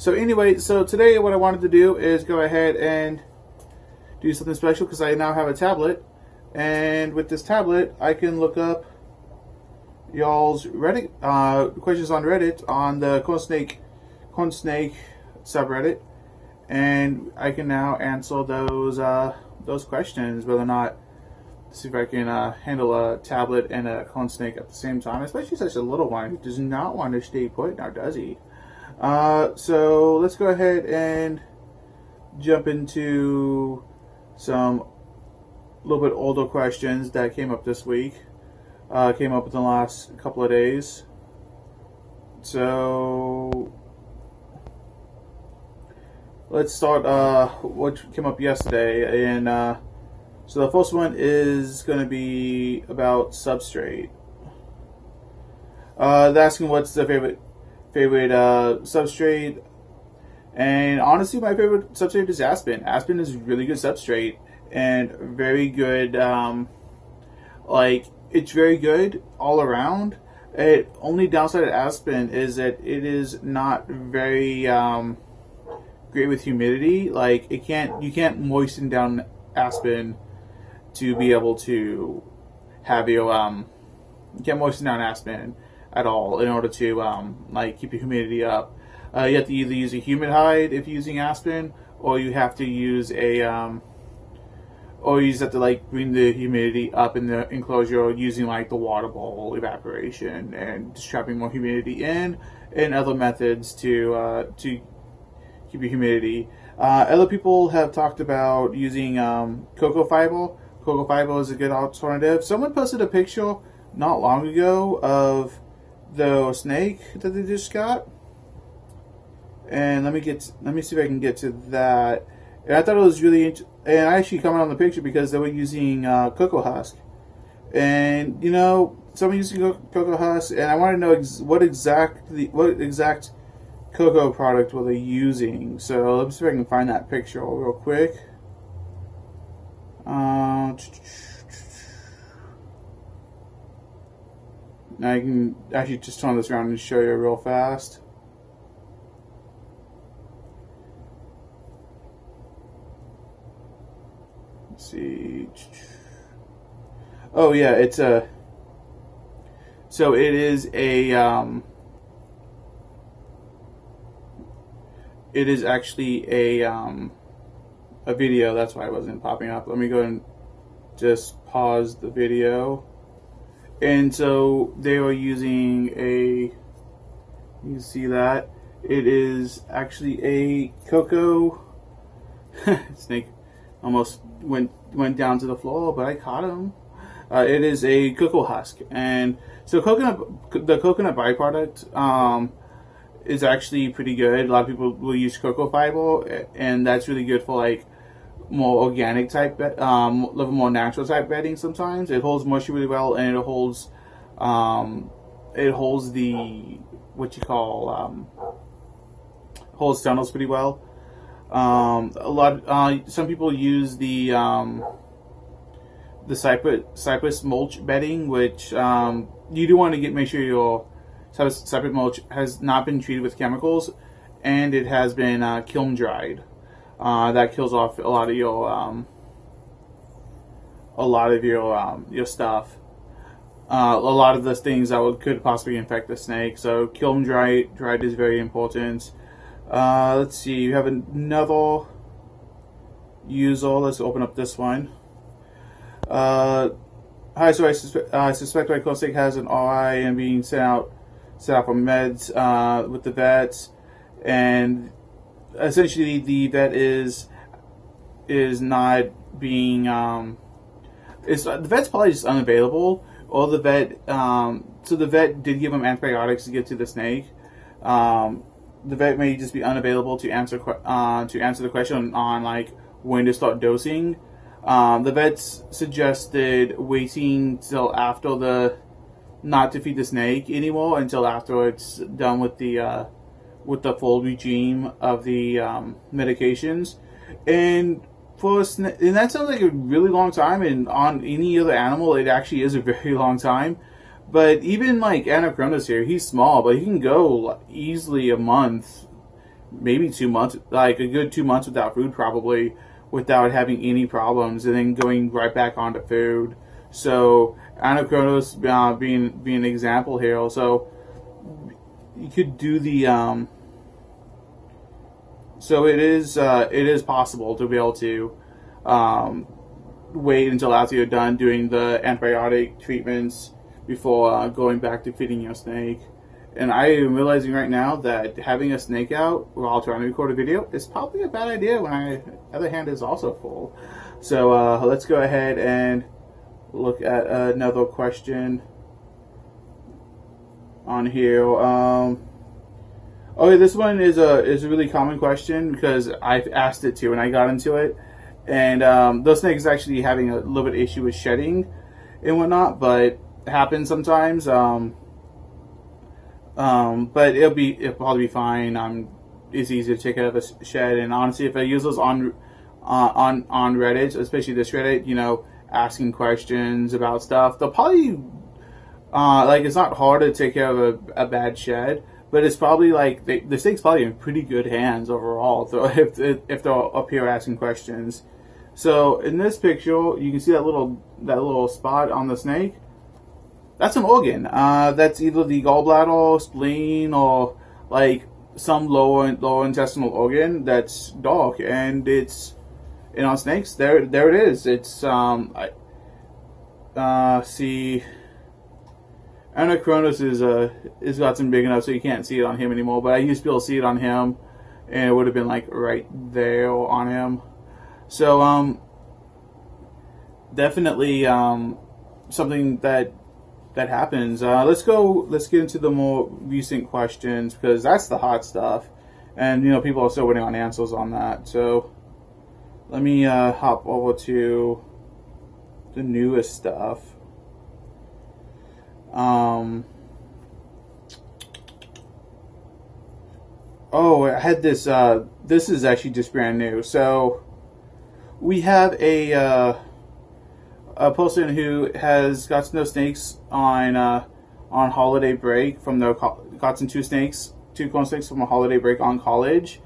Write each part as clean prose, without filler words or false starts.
So anyway, so today what I wanted to do is go ahead and do something special because I now have a tablet, and with this tablet I can look up y'all's Reddit questions on Reddit on the Cornsnake subreddit, and I can now answer those questions, whether or not, see if I can handle a tablet and a Cornsnake at the same time, especially such a little one who does not want to stay put now, does he? So let's go ahead and jump into some little bit older questions that came up this week. Came up in the last couple of days. So let's start what came up yesterday. And so the first one is going to be about substrate. They're asking what's the favorite substrate, and honestly my favorite substrate is Aspen. Aspen is really good substrate and very good, it's very good all around. Only downside of Aspen is that it is not very great with humidity. Like you can't moisten down Aspen to be able to have your you can't moisten down Aspen at all in order to keep your humidity up. You have to either use a humid hide if you're using Aspen, or you have to use or you just have to bring the humidity up in the enclosure using the water bowl evaporation and just trapping more humidity in, and other methods to keep your humidity. Other people have talked about using cocoa fiber. Cocoa fiber is a good alternative. Someone posted a picture not long ago of the snake that they just got, and let me see if I can get to that. And I thought it was really and I actually commented on the picture because they were using cocoa husk, and someone using cocoa husk, and I want to know what exact cocoa product were they using. So let me see if I can find that picture real quick. Now I can actually just turn this around and show you real fast. Let's see. Oh yeah, it's a. So it is a. It is actually a video. That's why it wasn't popping up. Let me go and just pause the video. And so they were using you can see that it is actually a cocoa. Snake almost went down to the floor, but I caught him. It is a cocoa husk, and so the coconut byproduct is actually pretty good. A lot of people will use cocoa fiber, and that's really good for more organic type, little more natural type bedding. Sometimes it holds moisture really well, and it holds the what you call holds tunnels pretty well. Some people use the cypress mulch bedding, which you do want to make sure your cypress mulch has not been treated with chemicals, and it has been kiln dried. That kills off a lot of your stuff. A lot of the things that could possibly infect the snake. So kiln dried is very important. Let's see. You have another user. Let's open up this one. Hi. So I suspect my Cornsnake has an RI and being sent out for meds with the vets, and essentially the vet is not being the vet's probably just unavailable, or the vet so the vet did give him antibiotics to get to the snake. The vet may just be unavailable to answer the question on when to start dosing. The vets suggested waiting till after not to feed the snake anymore until after it's done with the full regime of the medications, and and that sounds like a really long time, and on any other animal it actually is a very long time. But even Anachronis here, he's small, but he can go easily a month maybe 2 months, like a good 2 months without food probably, without having any problems, and then going right back onto food. So Anachronos being an example here. So you could do the so it is possible to be able to wait until after you're done doing the antibiotic treatments before going back to feeding your snake. And I am realizing right now that having a snake out while trying to record a video is probably a bad idea when my other hand is also full. So let's go ahead and look at another question on here. Okay, this one is a really common question because I've asked it too, and I got into it. And those snakes actually having a little bit of issue with shedding and whatnot, but it happens sometimes. But it'll probably be fine. It's easy to take out of a shed, and honestly, if I use those on Reddit, especially this Reddit, you know, asking questions about stuff, they'll probably like, it's not hard to take care of a bad shed, but it's probably like the snake's probably in pretty good hands overall. So if they're up here asking questions. So in this picture, you can see that little spot on the snake. That's an organ. That's either the gallbladder, spleen, or like some lower intestinal organ that's dark, and it's, you know, snakes. There it is. It's see, Anachronos is gotten big enough so you can't see it on him anymore. But I used to be able to see it on him, and it would have been like right there on him. So definitely something that happens. Let's get into the more recent questions, because that's the hot stuff, and you know, people are still waiting on answers on that. So let me hop over to the newest stuff. Oh, I had this. This is actually just brand new. So we have a person who has gotten those snakes on holiday break from their gotten two Cornsnakes from a holiday break on college,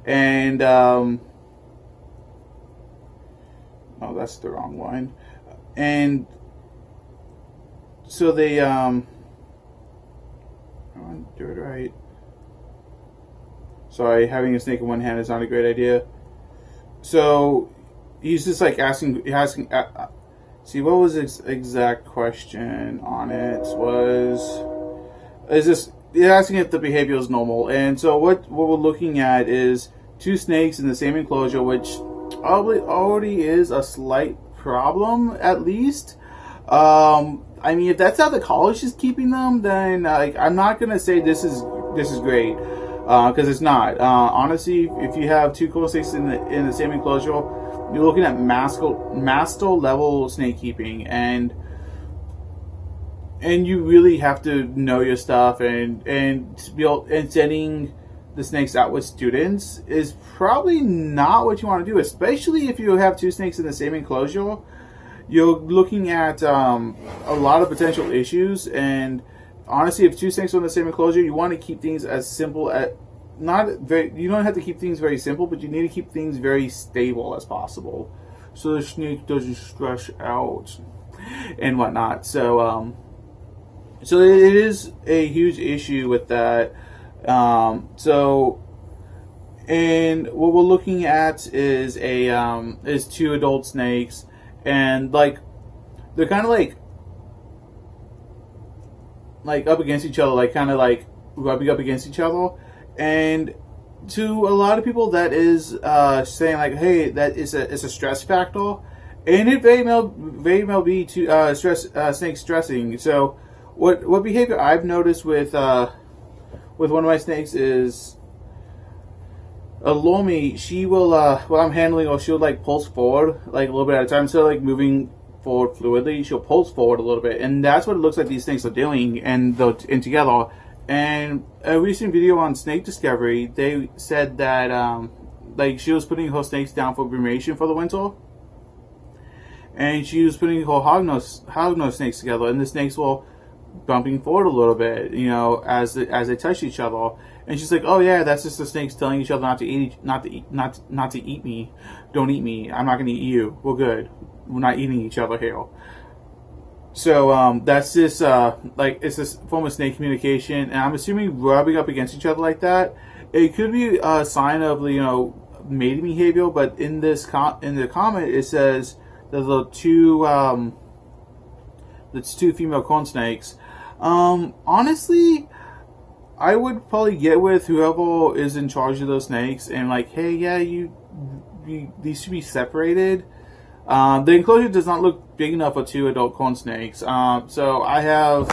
and oh, that's the wrong one. And so they I want to do it right. Sorry, having a snake in one hand is not a great idea. So he's just like asking. See, what was his exact question on it? He's asking if the behavior is normal. And so what we're looking at is two snakes in the same enclosure, which probably already is a slight problem, at least. I mean, if that's how the college is keeping them, then like, I'm not gonna say this is great, because it's not. Honestly, if you have two Cornsnakes in the same enclosure, you're looking at master level snake keeping, and you really have to know your stuff, and sending the snakes out with students is probably not what you want to do, especially if you have two snakes in the same enclosure. You're looking at a lot of potential issues, and honestly, if two snakes are in the same enclosure, you want to keep things as simple as you don't have to keep things very simple, but you need to keep things very stable as possible, so the snake doesn't stress out and whatnot. So so it is a huge issue with that. So, and what we're looking at is is two adult snakes, and like they're kind of like up against each other, like kind of like rubbing up against each other. And to a lot of people, that is saying like, hey, that is a stress factor, and it very well be to snake stressing. So what behavior I've noticed with one of my snakes is Lomi. She will while I'm handling her, she'll like pulse forward like a little bit at a time, so like moving forward fluidly, she'll pulse forward a little bit, and that's what it looks like these snakes are doing, and together. And a recent video on Snake Discovery, they said that like she was putting her snakes down for brumation for the winter, and she was putting her hognose snakes together, and the snakes will bumping forward a little bit, you know, as they touch each other. And she's like, "Oh yeah, that's just the snakes telling each other not to eat me. Don't eat me. I'm not going to eat you. We're good. We're not eating each other here." So that's this like it's this form of snake communication, and I'm assuming rubbing up against each other like that, it could be a sign of, you know, mating behavior. But in this in the comment, it says there's two female corn snakes. Honestly, I would probably get with whoever is in charge of those snakes and like, hey, yeah, these should be separated. The enclosure does not look big enough for 2 adult corn snakes. So I have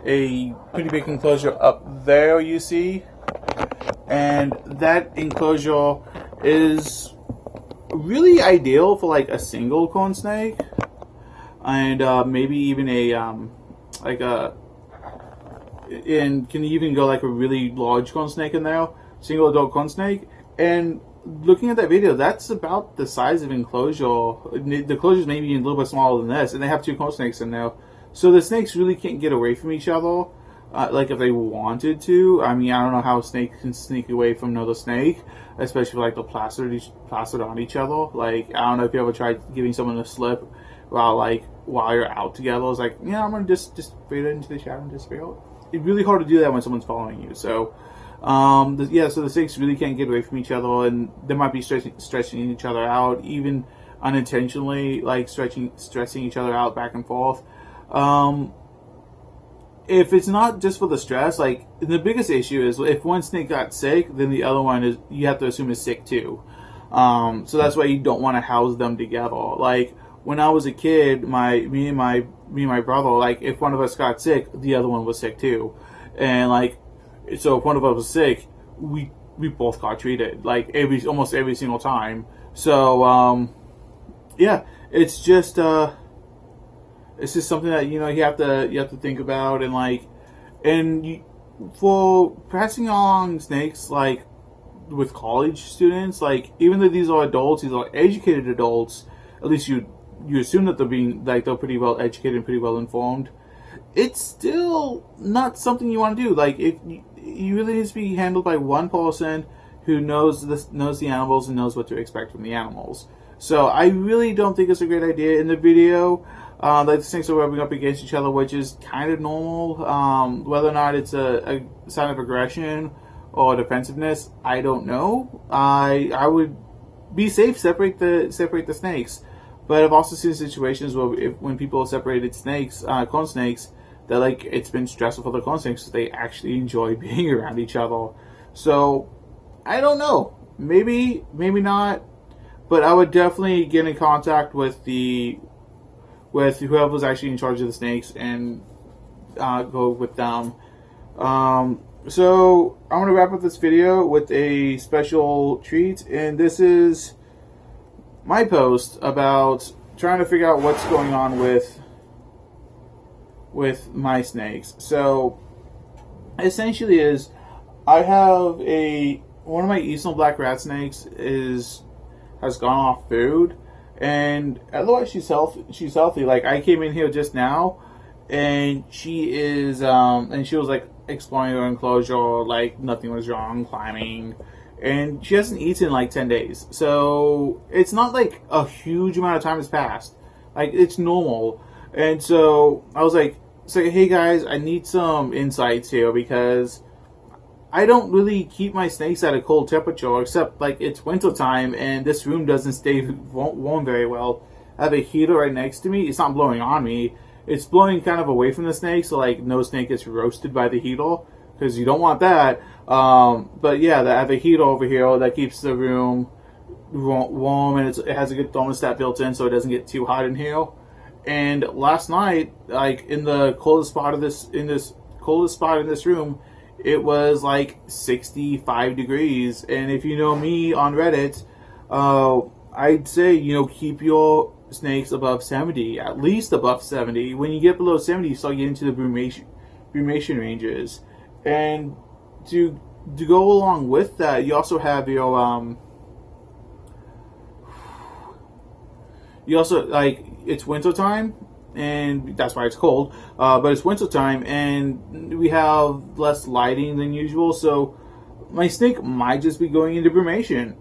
a pretty big enclosure up there, you see, and that enclosure is really ideal for like a single corn snake, and maybe even and can even go like a really large corn snake in there, single adult corn snake. And looking at that video, that's about the size of enclosure. The enclosure is maybe a little bit smaller than this, and they have 2 corn snakes in there. So the snakes really can't get away from each other, like if they wanted to. I mean, I don't know how a snake can sneak away from another snake, especially like they're plastered on each other. Like, I don't know if you ever tried giving someone a slip while you're out together. It's like, yeah, I'm gonna just fade into the shadow and just fade out. It's really hard to do that when someone's following you. So, so the snakes really can't get away from each other, and they might be stretching each other out, even unintentionally, like stretching each other out back and forth. If it's not just for the stress, like the biggest issue is if one snake got sick, then the other one you have to assume is sick too. So that's why you don't want to house them together. Like when I was a kid, me and my brother, like if one of us got sick, the other one was sick too, and like so if one of us was sick, we both got treated like almost every single time. So yeah, it's just something that, you know, you have to think about, and like, for passing on snakes like with college students, like even though these are adults, these are educated adults, at least you assume that they're pretty well educated and pretty well informed. It's still not something you want to do. Like, if you really need to be handled by one person who knows the animals and knows what to expect from the animals. So I really don't think it's a great idea. In the video, like the snakes are rubbing up against each other, which is kind of normal. Whether or not it's a sign of aggression or defensiveness, I don't know. I would be safe, separate the snakes. But I've also seen situations where when people have separated snakes, corn snakes, that like it's been stressful for the corn snakes because they actually enjoy being around each other. So I don't know. Maybe not. But I would definitely get in contact with whoever's actually in charge of the snakes and go with them. So I'm gonna wrap up this video with a special treat, and this is my post about trying to figure out what's going on with my snakes. So essentially I have one of my Eastern black rat snakes has gone off food, and otherwise she's healthy. Like, I came in here just now and she is and she was like exploring her enclosure like nothing was wrong, climbing. And she hasn't eaten in like 10 days. So it's not like a huge amount of time has passed. Like, it's normal. And so I was like, hey guys, I need some insights here, because I don't really keep my snakes at a cold temperature, except like it's winter time and this room doesn't stay warm very well. I have a heater right next to me. It's not blowing on me. It's blowing kind of away from the snake, so like no snake gets roasted by the heater, because you don't want that. But yeah, I have a heater over here that keeps the room warm, and it has a good thermostat built in, so it doesn't get too hot in here. And last night, like in the coldest spot in this room, it was like 65 degrees. And if you know me on Reddit, I'd say, you know, keep your snakes above 70, at least above 70. When you get below 70, you start getting into the brumation ranges. And to go along with that, you also have your you also, like, it's winter time, and that's why it's cold. But it's winter time, and we have less lighting than usual, so my snake might just be going into brumation.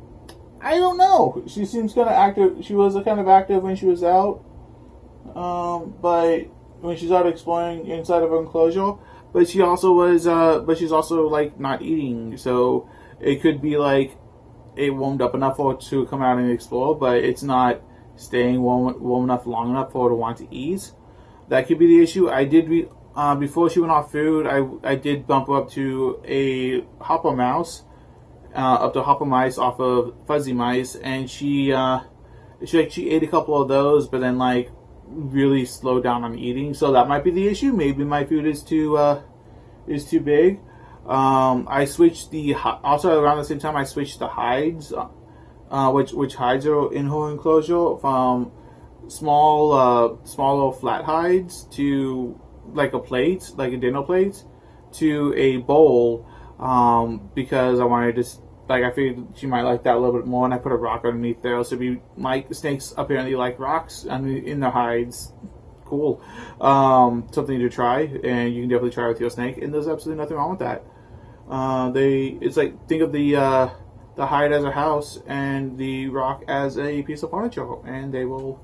I don't know. She seems kind of active. She was kind of active when she was out, but when she's out exploring inside of her enclosure. But she also was. But she's also like not eating, so it could be like it warmed up enough for her to come out and explore, but it's not staying warm enough long enough for her to want to eat. That could be the issue. I did before she went off food. I did bump her up to a hopper mouse, up to hopper mice off of fuzzy mice, and she ate a couple of those, but then like really slowed down on eating. So that might be the issue. Maybe my food is too big. I switched also around the same time I switched the hides, which hides are in her enclosure, from smaller flat hides to like a dinner plate, to a bowl, because I wanted to, I figured she might like that a little bit more, and I put a rock underneath there. So snakes apparently like rocks in their hides. Cool. Something to try, and you can definitely try with your snake, and there's absolutely nothing wrong with that. It's like, think of the hide as a house and the rock as a piece of furniture, and they will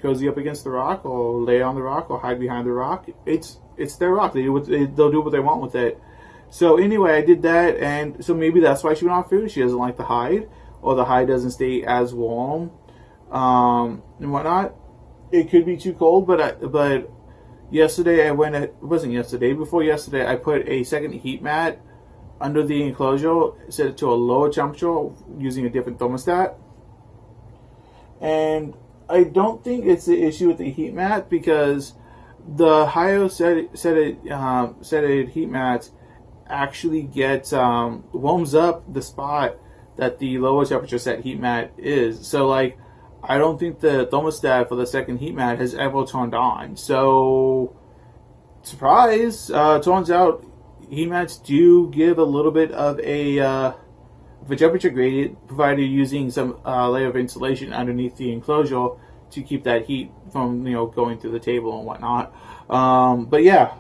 cozy up against the rock, or lay on the rock, or hide behind the rock. It's their rock. They'll do what they want with it. So anyway, I did that, and so maybe that's why she went off food. She doesn't like the hide, or the hide doesn't stay as warm, and whatnot. It could be too cold, but yesterday before yesterday, I put a second heat mat under the enclosure, set it to a lower temperature using a different thermostat. And I don't think it's the issue with the heat mat, because the higher set heat mat actually warms up the spot that the lower temperature set heat mat is. So like, I don't think the thermostat for the second heat mat has ever turned on. So, surprise! Turns out heat mats do give a little bit of a temperature gradient, provided using some layer of insulation underneath the enclosure to keep that heat from going through the table and whatnot. But yeah,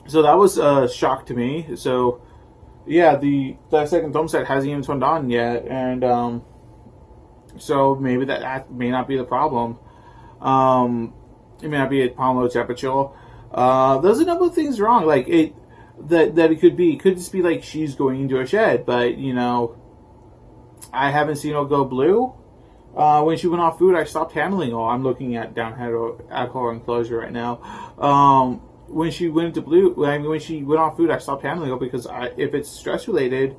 so that was a shock to me. So yeah, that second thermostat hasn't even turned on yet, and so maybe that may not be the problem. It may not be a problem with temperature. There's a number of things wrong. Like that it could be. It could just be like she's going into a shed, but I haven't seen her go blue. When she went off food, I stopped handling her. I'm looking down at her enclosure right now. When she went into blue, when she went off food, I stopped handling her, because if it's stress related,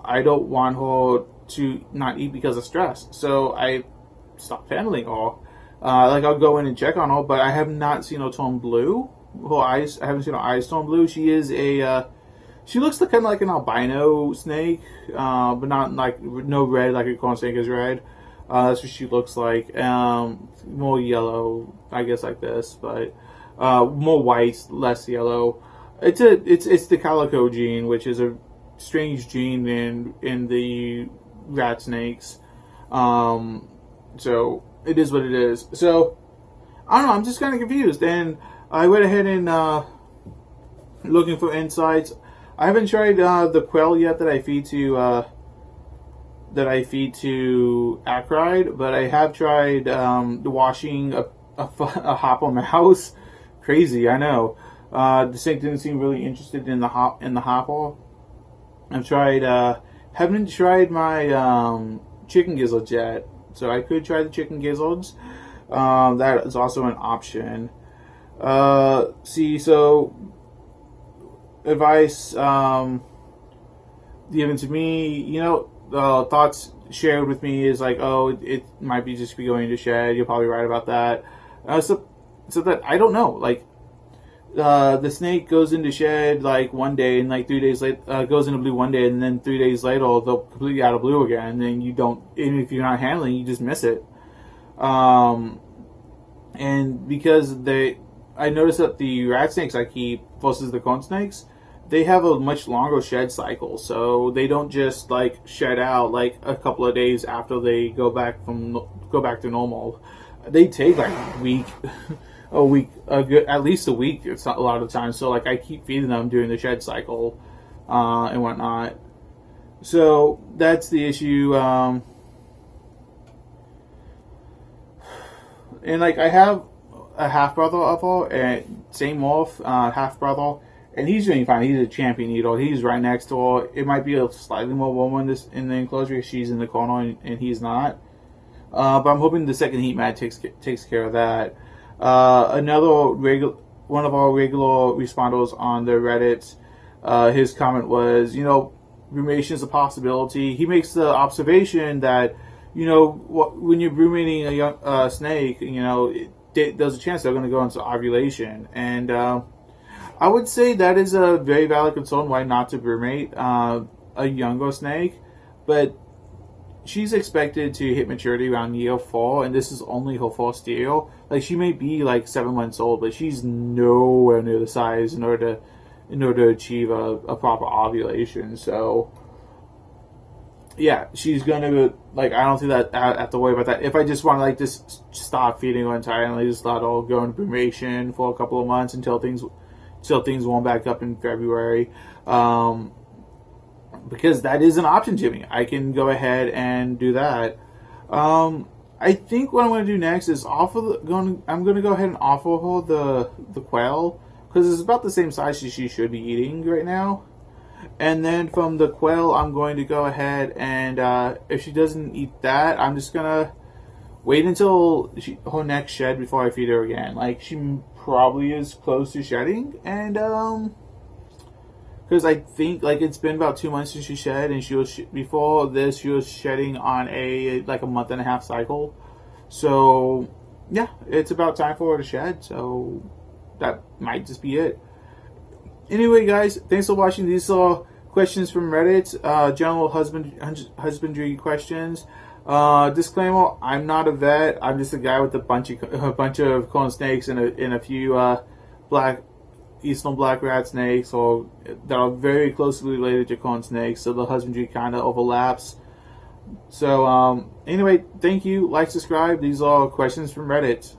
I don't want her to not eat because of stress. So I stopped handling her. I'll go in and check on her, but I have not seen her turn blue. I haven't seen her eyes turn blue. She is she looks kind of like an albino snake, but not like no red like a cornsnake is red. That's what she looks like. More yellow, I guess, like this, but more white, less yellow. It's the calico gene, which is a strange gene in the rat snakes. So it is what it is. So I don't know, I'm just kind of confused, and I went ahead and looking for insights. I haven't tried the quail yet that I feed to Acride, but I have tried washing a hopper mouse. Crazy, I know. The snake didn't seem really interested in the hopper. I've tried haven't tried my chicken gizzards yet, so I could try the chicken gizzards. That is also an option. So advice given to me, thoughts shared with me is like, oh, it might be just be going to shed. You're probably right about that. So that I don't know. Like, the snake goes into shed like one day, and like 3 days later goes into blue one day, and then 3 days later they'll completely out of blue again. And then you don't, even if you're not handling, you just miss it. And because I noticed that the rat snakes I keep versus the corn snakes, they have a much longer shed cycle, so they don't just like shed out like a couple of days after they go back to normal. they take like a week, at least a week. It's not a lot of times. So like I keep feeding them during the shed cycle and whatnot. So that's the issue. And like I have a half brother of her, and same morph, half brother, and he's doing fine. He's a champion eater. He's right next to her. It might be a slightly more warm in the enclosure. She's in the corner and he's not. But I'm hoping the second heat mat takes care of that. One of our regular responders on the Reddit, his comment was, brumation is a possibility. He makes the observation that, when you're brumating a young snake, there's a chance they're going to go into ovulation. And I would say that is a very valid concern why not to brumate a younger snake. But she's expected to hit maturity around year 4, and this is only her first year. Like, she may be like 7 months old, but she's nowhere near the size in order to achieve a proper ovulation. So yeah, she's gonna I don't think that I have to worry about that. If I just want to just stop feeding her entirely, just let her go into brumation for a couple of months until things warm back up in February. Because that is an option to me. I can go ahead and do that. I think what I'm going to do next is I'm going to go ahead and offer her the quail, because it's about the same size as she should be eating right now. And then from the quail, I'm going to go ahead and if she doesn't eat that, I'm just going to wait until her next shed before I feed her again. Like, she probably is close to shedding, and because I think it's been about 2 months since she shed, and before this she was shedding on a month and a half cycle. So yeah, it's about time for her to shed. So that might just be it. Anyway, guys, thanks for watching. These are questions from Reddit, general husbandry questions. Disclaimer: I'm not a vet. I'm just a guy with a bunch of corn snakes and a few eastern black rat snakes, or that are very closely related to corn snakes, so the husbandry kind of overlaps. So anyway, thank you. Like, subscribe. These are questions from Reddit.